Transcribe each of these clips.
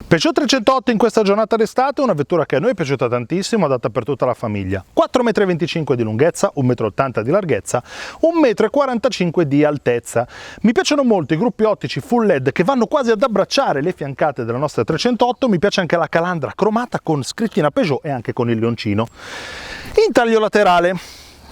Peugeot 308 in questa giornata d'estate, una vettura che a noi è piaciuta tantissimo, adatta per tutta la famiglia. 4,25 m di lunghezza, 1,80 m di larghezza, 1,45 m di altezza. Mi piacciono molto i gruppi ottici full LED che vanno quasi ad abbracciare le fiancate della nostra 308, mi piace anche la calandra cromata con scrittina Peugeot e anche con il leoncino. In taglio laterale,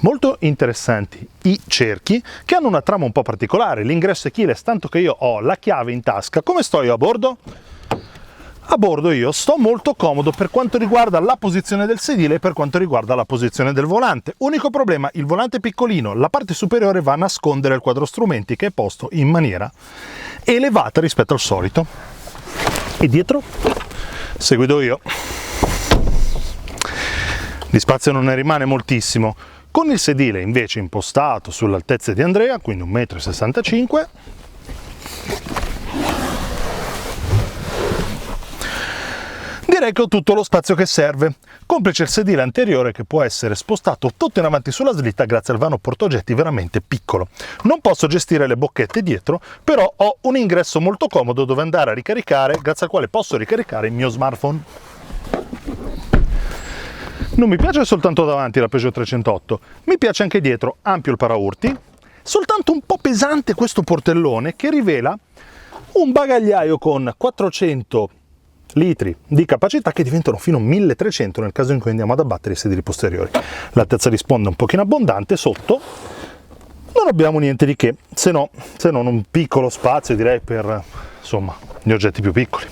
molto interessanti i cerchi che hanno una trama un po' particolare, l'ingresso è keyless, tanto che io ho la chiave in tasca. Come sto io a bordo? A bordo io sto molto comodo per quanto riguarda la posizione del sedile e per quanto riguarda la posizione del volante. Unico problema, il volante è piccolino, la parte superiore va a nascondere il quadro strumenti che è posto in maniera elevata rispetto al solito. E dietro? Se guido io. Di spazio non ne rimane moltissimo. Con il sedile invece impostato sull'altezza di Andrea, quindi 1,65 m, direi che ho tutto lo spazio che serve, complice il sedile anteriore che può essere spostato tutto in avanti sulla slitta grazie al vano portaoggetti veramente piccolo. Non posso gestire le bocchette dietro, però ho un ingresso molto comodo dove andare a ricaricare, grazie al quale posso ricaricare il mio smartphone. Non mi piace soltanto davanti la Peugeot 308, mi piace anche dietro, ampio il paraurti, soltanto un po' pesante questo portellone che rivela un bagagliaio con 400 litri di capacità che diventano fino a 1300 nel caso in cui andiamo ad abbattere i sedili posteriori. L'altezza di sponda un pochino abbondante, sotto non abbiamo niente di che, se non un piccolo spazio direi per insomma gli oggetti più piccoli.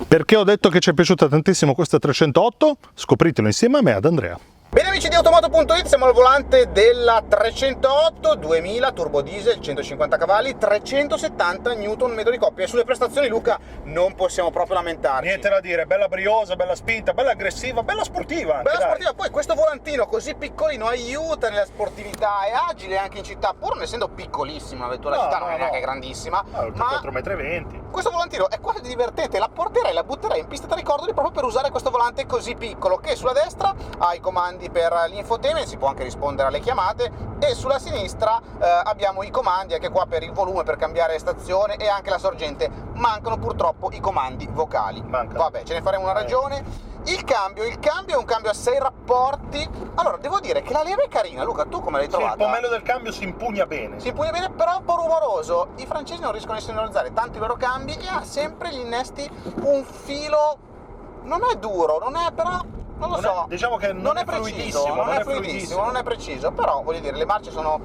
Perché ho detto che ci è piaciuta tantissimo questa 308? Scopritelo insieme a me ad Andrea. Bene amici di Automoto.it, siamo al volante della 308 2000 turbo diesel, 150 cavalli, 370 Nm di coppia e sulle prestazioni, Luca, non possiamo proprio lamentarci. Niente da dire, bella briosa, bella spinta, bella aggressiva, bella sportiva anche, bella sportiva, poi questo volantino così piccolino aiuta nella sportività, è agile anche in città, pur non essendo piccolissima la vettura, città non è neanche grandissima, ma 4,20 m. Questo volantino è quasi divertente, la porterei, la butterei in pista da ricordoli proprio per usare questo volante così piccolo, che sulla destra ha i comandi per l'infotainment, si può anche rispondere alle chiamate, e sulla sinistra abbiamo i comandi anche qua per il volume, per cambiare stazione e anche la sorgente. Mancano purtroppo i comandi vocali. Vabbè, ce ne faremo una ragione. Il cambio è un cambio a 6 rapporti. Allora, devo dire che la leva è carina. Luca, tu come l'hai trovata? Sì, il pomello del cambio si impugna bene. Si impugna bene, però è un po' rumoroso. I francesi non riescono a sincronizzare tanto i loro cambi e ha sempre gli innesti un filo. Non è duro, non è però. Non lo so, diciamo che non è preciso, non è fluidissimo, non è preciso, però voglio dire, le marce sono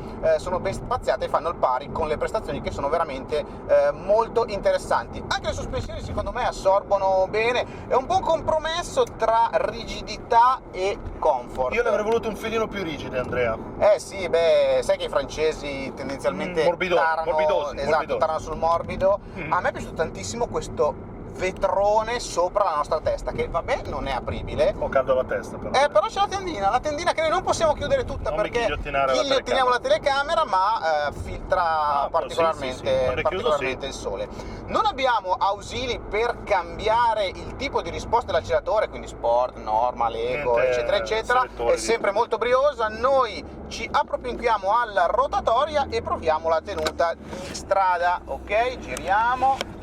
ben spaziate e fanno il pari con le prestazioni che sono veramente molto interessanti. Anche le sospensioni secondo me assorbono bene, è un po' un compromesso tra rigidità e comfort. Io le avrei voluto un filino più rigide, Andrea. Sì, beh, sai che i francesi tendenzialmente tarano sul morbido. A me è piaciuto tantissimo questo vetrone sopra la nostra testa, che vabbè non è apribile. Ho caldo alla testa però c'è la tendina che noi non possiamo chiudere tutta, non perché ghigliottiniamo la telecamera, ma filtra particolarmente sì. il sole. Non abbiamo ausili per cambiare il tipo di risposta dell'acceleratore, quindi sport, normal, eco, eccetera eccetera, è sempre molto briosa. Noi ci appropinquiamo alla rotatoria e proviamo la tenuta di strada. Ok, giriamo.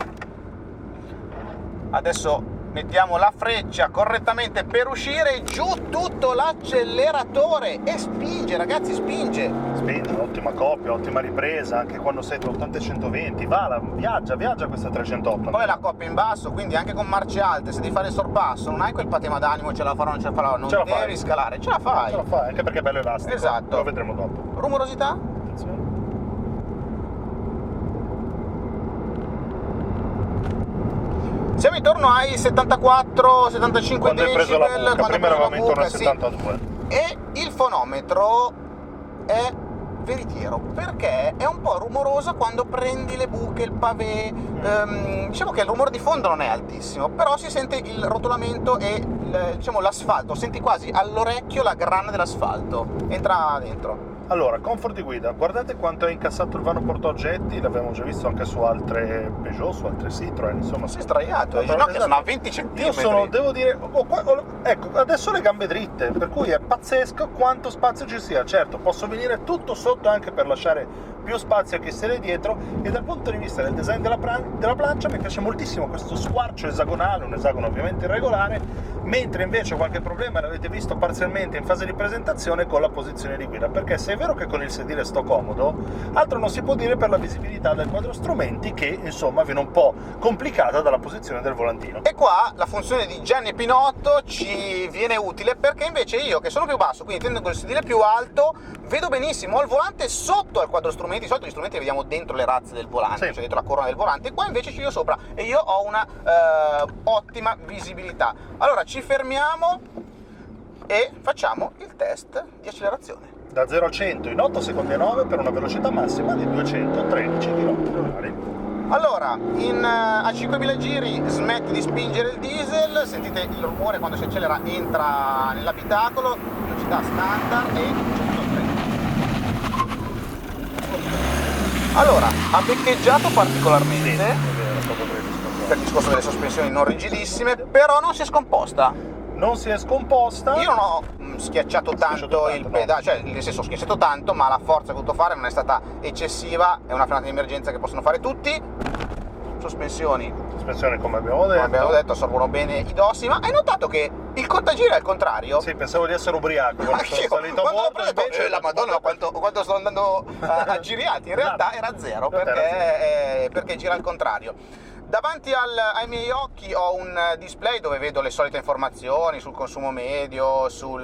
Adesso mettiamo la freccia correttamente per uscire, giù tutto l'acceleratore e spinge, ragazzi, spinge, ottima coppia, ottima ripresa, anche quando sei tra 80 e 120, viaggia questa 308. Poi la coppia in basso, quindi anche con marce alte, se devi fare il sorpasso, non hai quel patema d'animo, ce la farò, non ce la farò, non devi scalare, ce la fai, anche perché è bello elastico. Esatto. Lo vedremo dopo. Rumorosità? Attenzione. Siamo intorno ai 74-75 quando hai preso la decibel, buca, prima eravamo intorno ai sì. 72. E il fonometro è veritiero, perché è un po' rumoroso quando prendi le buche, il pavé. Diciamo che il rumore di fondo non è altissimo, però si sente il rotolamento e l'asfalto, senti quasi all'orecchio la grana dell'asfalto, entra dentro. Allora, comfort di guida, guardate quanto è incassato il vano portaoggetti, l'abbiamo già visto anche su altre Peugeot, su altre Citroën, insomma. Si è sdraiato, che sono a 20 cm. Io devo dire, ecco, adesso le gambe dritte, per cui è pazzesco quanto spazio ci sia. Certo, posso venire tutto sotto anche per lasciare più spazio a chi siede dietro, e dal punto di vista del design della plancia mi piace moltissimo questo squarcio esagonale, un esagono ovviamente irregolare, mentre invece qualche problema l'avete visto parzialmente in fase di presentazione con la posizione di guida, perché se è vero che con il sedile sto comodo, altro non si può dire per la visibilità del quadro strumenti, che insomma viene un po' complicata dalla posizione del volantino. E qua la funzione di Gianni Pinotto ci viene utile, perché invece io, che sono più basso, quindi tenendo il sedile più alto, vedo benissimo il volante sotto al quadro strumenti. Di solito gli strumenti li vediamo dentro le razze del volante, sì, cioè dietro la corona del volante, qua invece ci io sopra e io ho una ottima visibilità. Allora ci fermiamo e facciamo il test di accelerazione. Da 0 a 100 in 8 secondi e 9 per una velocità massima di 213 km/h. Allora, a 5000 giri smetti di spingere il diesel, sentite il rumore quando si accelera, entra nell'abitacolo, velocità standard e 130. Allora, ha beccheggiato particolarmente, per il discorso delle sospensioni non rigidissime, però non si è scomposta. Non si è scomposta. Io non ho schiacciato tanto il pedale, cioè nel senso ho schiacciato tanto, ma la forza che ho dovuto fare non è stata eccessiva, è una frenata di emergenza che possono fare tutti. Sospensioni, come abbiamo detto, assorbono bene i dossi, ma hai notato che il contagiri è al contrario? Sì, pensavo di essere ubriaco quando sono salito a quando l'ho bordo, preso, la madonna quanto sto andando a giriati, in realtà era zero, perché gira al contrario. Davanti ai miei occhi ho un display dove vedo le solite informazioni sul consumo medio, su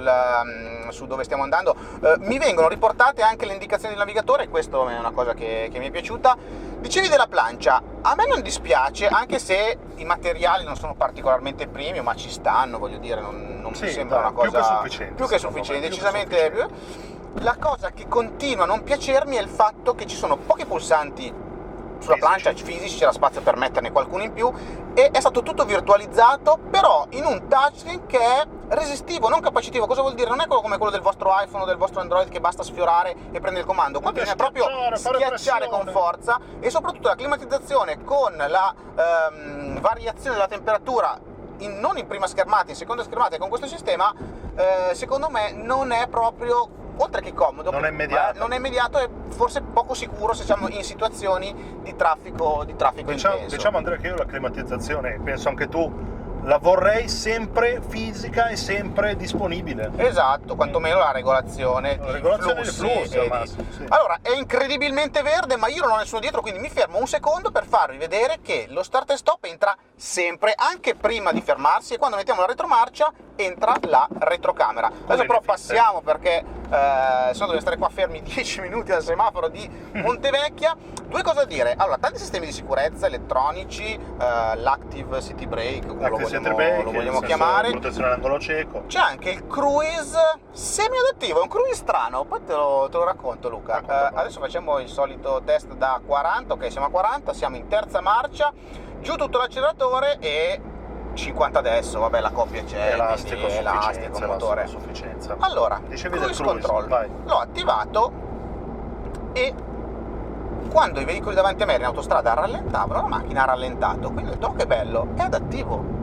dove stiamo andando. Mi vengono riportate anche le indicazioni del navigatore, e questo è una cosa che mi è piaciuta. Dicevi della plancia, a me non dispiace, anche se i materiali non sono particolarmente premium, ma ci stanno, voglio dire, non mi sembra una cosa più che sufficiente, decisamente più. La cosa che continua a non piacermi è il fatto che ci sono pochi pulsanti sulla plancia fisici, c'era spazio per metterne qualcuno in più, e è stato tutto virtualizzato, però in un touchscreen che è resistivo, non capacitivo. Cosa vuol dire? Non è come quello del vostro iPhone o del vostro Android che basta sfiorare e prendere il comando, qua bisogna proprio schiacciare con forza, e soprattutto la climatizzazione con la variazione della temperatura non in prima schermata, in seconda schermata, e con questo sistema secondo me non è proprio, oltre che comodo, non è immediato e forse poco sicuro se siamo in situazioni di traffico intenso. Diciamo, Andrea, che io la climatizzazione, penso anche tu, la vorrei sempre fisica e sempre disponibile. Esatto, quantomeno la regolazione dei flussi. Allora, è incredibilmente verde, ma io non ho nessuno dietro, quindi mi fermo un secondo per farvi vedere che lo start e stop entra sempre, anche prima di fermarsi, e quando mettiamo la retromarcia entra la retrocamera. Adesso però passiamo, perché se no dobbiamo stare qua fermi 10 minuti al semaforo di Montevecchia. Due cose da dire: allora, tanti sistemi di sicurezza elettronici, l'Active City Brake, come lo vogliamo chiamare, protezione all'angolo cieco. C'è anche il cruise semi-adattivo, è un cruise strano, poi te lo racconto, Luca. Adesso facciamo il solito test da 40, ok, siamo a 40, siamo in terza marcia, giù tutto l'acceleratore e 50 adesso, vabbè, la coppia c'è, elastico, motore. sufficienza. Allora, cruise control, l'ho attivato, e quando i veicoli davanti a me in autostrada rallentavano, la macchina ha rallentato, quindi ho detto: oh, che bello, è adattivo.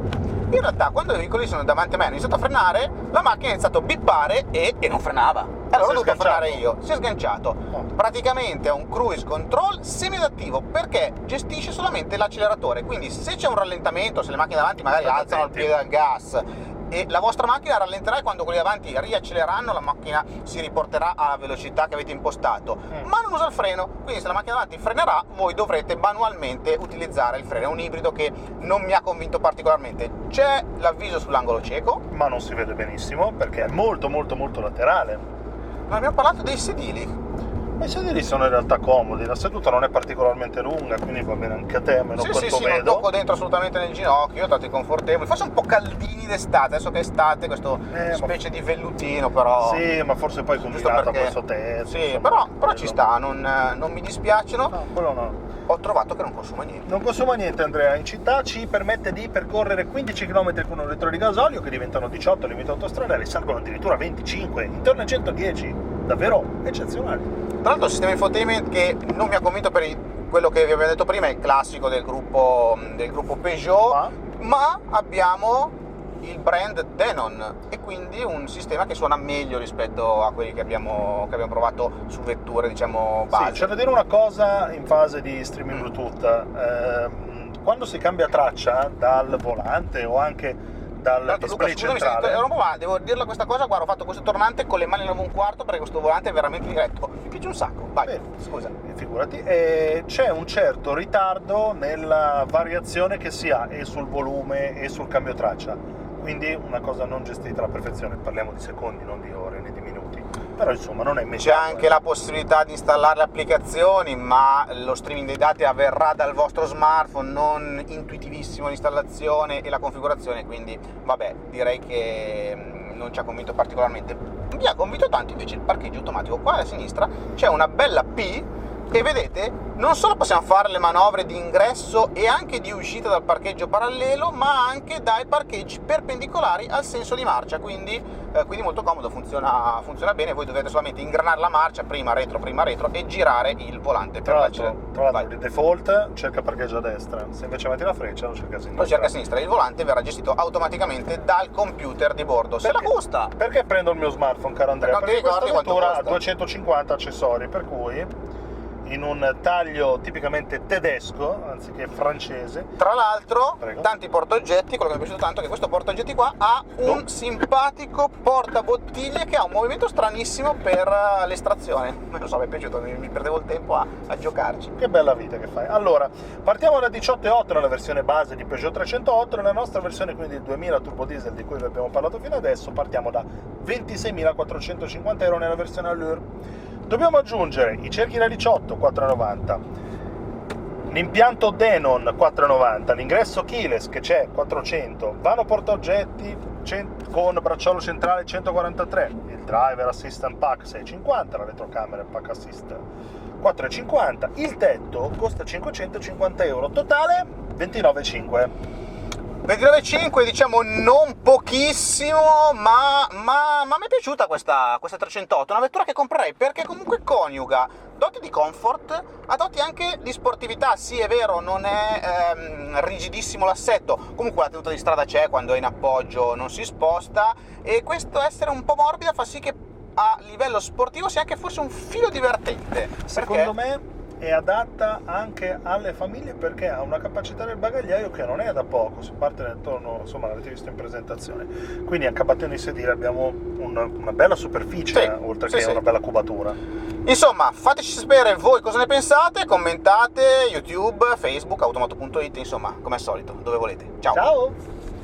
In realtà, quando i veicoli sono davanti a me hanno iniziato a frenare, la macchina ha iniziato a bippare e non frenava. Allora ho dovuto frenare io, si è sganciato. Praticamente è un cruise control semi-adattivo, perché gestisce solamente l'acceleratore, quindi se c'è un rallentamento, se le macchine davanti magari alzano il piede dal gas, e la vostra macchina rallenterà, e quando quelli davanti riacceleranno la macchina si riporterà alla velocità che avete impostato, ma non usa il freno, quindi se la macchina davanti frenerà voi dovrete manualmente utilizzare il freno. È un ibrido che non mi ha convinto particolarmente. C'è l'avviso sull'angolo cieco, ma non si vede benissimo perché è molto laterale. Non abbiamo parlato dei sedili. I sedili sono in realtà comodi, la seduta non è particolarmente lunga, quindi va bene anche a te, almeno quanto vedo. Non tocco dentro assolutamente nel ginocchio, tratti confortevoli, forse un po' caldini d'estate, adesso che è estate, questo specie di vellutino, però... Sì, ma forse poi combinato a questo tetto. Sì, però ci sta, non mi dispiacciono. No, quello no. Ho trovato che non consuma niente. Non consuma niente, Andrea. In città ci permette di percorrere 15 km con un litro di gasolio, che diventano 18 limite autostradali, salgono addirittura 25, intorno ai 110. Davvero eccezionali. Tra l'altro il sistema infotainment, che non mi ha convinto per quello che vi avevo detto prima, è il classico del gruppo Peugeot, ma abbiamo il brand Denon, e quindi un sistema che suona meglio rispetto a quelli che abbiamo provato su vetture, diciamo, base. Sì, c'è da dire una cosa in fase di streaming Bluetooth. Quando si cambia traccia dal volante o anche dal display centrale... Ma devo dirla questa cosa, guarda, ho fatto questo tornante con le mani 9 1/4 perché questo volante è veramente diretto, mi piace un sacco. Vai, bene, scusa. Figurati, c'è un certo ritardo nella variazione che si ha e sul volume e sul cambio traccia, quindi una cosa non gestita alla perfezione, parliamo di secondi, non di ore né di minuti, però insomma non è immediato. C'è anche la possibilità di installare le applicazioni, ma lo streaming dei dati avverrà dal vostro smartphone, non intuitivissimo l'installazione e la configurazione, quindi vabbè, direi che non ci ha convinto particolarmente. Mi ha convinto tanto invece il parcheggio automatico. Qua a sinistra c'è una bella P e vedete, non solo possiamo fare le manovre di ingresso e anche di uscita dal parcheggio parallelo, ma anche dai parcheggi perpendicolari al senso di marcia, quindi molto comodo, funziona bene. Voi dovete solamente ingranare la marcia, prima retro e girare il volante. Tra l'altro di default cerca parcheggio a destra, se invece metti la freccia lo cerca a sinistra. Lo cerca a sinistra, il volante verrà gestito automaticamente dal computer di bordo. Se la costa! Perché prendo il mio smartphone, caro Andrea? Perché questa vettura ha 250 accessori, per cui in un taglio tipicamente tedesco anziché francese. Tra l'altro, prego, tanti portaoggetti. Quello che mi è piaciuto tanto è che questo portaoggetti qua ha un simpatico portabottiglie che ha un movimento stranissimo per l'estrazione. Non lo so, mi è piaciuto, mi perdevo il tempo a giocarci. Che bella vita che fai. Allora, partiamo da 18,8 nella versione base di Peugeot 308, nella nostra versione quindi il 2000 turbo diesel di cui vi abbiamo parlato fino adesso partiamo da 26.450 euro nella versione Allure. Dobbiamo aggiungere i cerchi da 18 490, l'impianto Denon 490, l'ingresso keyless che c'è 400, vano portaoggetti con bracciolo centrale 143, il driver assistant pack 650, la retrocamera pack assist 450, il tetto costa 550 euro, totale 29,5. 29,5, diciamo non pochissimo, ma mi è piaciuta questa 308, una vettura che comprerei perché comunque coniuga doti di comfort a doti anche di sportività. Sì, è vero, non è rigidissimo l'assetto, comunque la tenuta di strada c'è, quando è in appoggio non si sposta, e questo essere un po' morbida fa sì che a livello sportivo sia anche forse un filo divertente. Secondo me è adatta anche alle famiglie perché ha una capacità del bagagliaio che non è da poco, si parte nel torno, insomma l'avete visto in presentazione, quindi anche abbattendo i sedili abbiamo una bella superficie, sì, oltre che una bella cubatura. Insomma, fateci sapere voi cosa ne pensate, commentate, YouTube, Facebook, automoto.it, insomma, come al solito, dove volete. Ciao! Ciao!